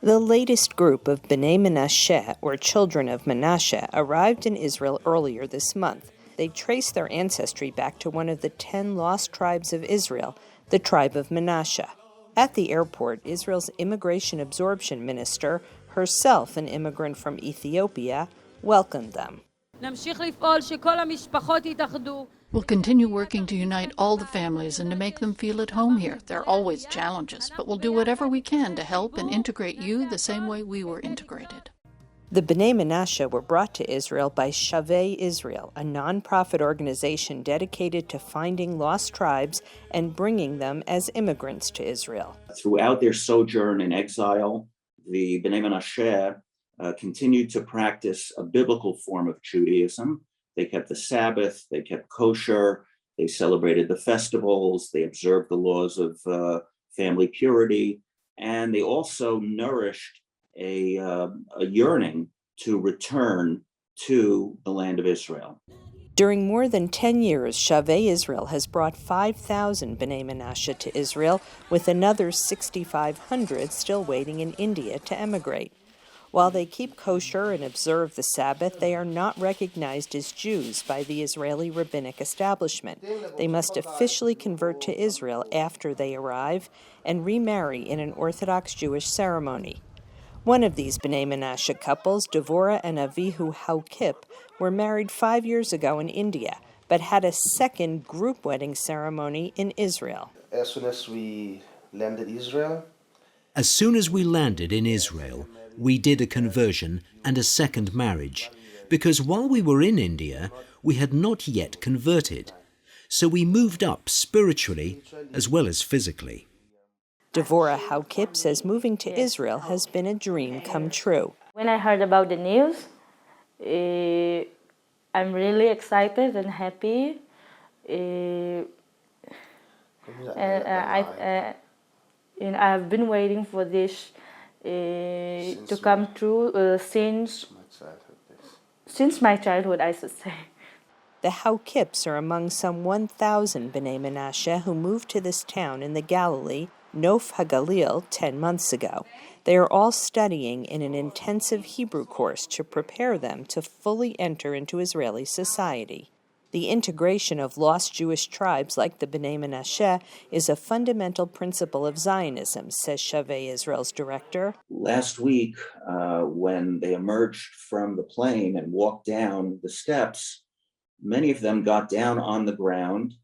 The latest group of Bnei Menashe, or Children of Menashe, arrived in Israel earlier this month. They trace their ancestry back to one of the 10 lost tribes of Israel, the tribe of Menashe. At the airport, Israel's immigration absorption minister, herself an immigrant from Ethiopia, welcomed them. We'll continue working to unite all the families and to make them feel at home here. There are always challenges, but we'll do whatever we can to help and integrate you the same way we were integrated. The Bnei Menashe were brought to Israel by Shavei Israel, a non-profit organization dedicated to finding lost tribes and bringing them as immigrants to Israel. Throughout their sojourn in exile, the Bnei Menashe continued to practice a biblical form of Judaism. They kept the Sabbath, they kept kosher, they celebrated the festivals, they observed the laws of family purity, and they also nourished a yearning to return to the land of Israel. During more than 10 years, Shavei Israel has brought 5,000 Bnei Menashe to Israel, with another 6,500 still waiting in India to emigrate. While they keep kosher and observe the Sabbath, they are not recognized as Jews by the Israeli rabbinic establishment. They must officially convert to Israel after they arrive and remarry in an Orthodox Jewish ceremony. One of these Bnei Menashe couples, Devorah and Avihu Haukip, were married 5 years ago in India, but had a second group wedding ceremony in Israel. As soon as we landed in Israel, we did a conversion and a second marriage, because while we were in India, we had not yet converted. So we moved up spiritually as well as physically. Devorah Haukip says moving to Israel has been a dream come true. When I heard about the news, I'm really excited and happy. I've been waiting for this to come true since my childhood, I should say. The Haukips are among some 1,000 Bnei Menashe who moved to this town in the Galilee, Nof Hagalil, 10 months ago. They are all studying in an intensive Hebrew course to prepare them to fully enter into Israeli society. The integration of lost Jewish tribes like the Bnei Menashe is a fundamental principle of Zionism, says Shavei Israel's director. Last week, when they emerged from the plane and walked down the steps, many of them got down on the ground,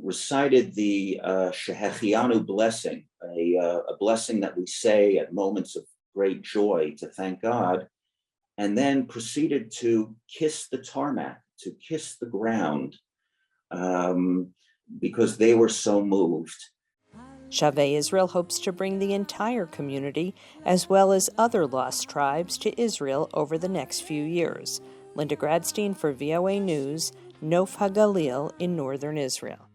recited the Shehechianu blessing, a blessing that we say at moments of great joy to thank God, and then proceeded to kiss the tarmac, to kiss the ground, because they were so moved. Shavei Israel hopes to bring the entire community, as well as other lost tribes, to Israel over the next few years. Linda Gradstein for VOA News, Nof Hagalil in northern Israel.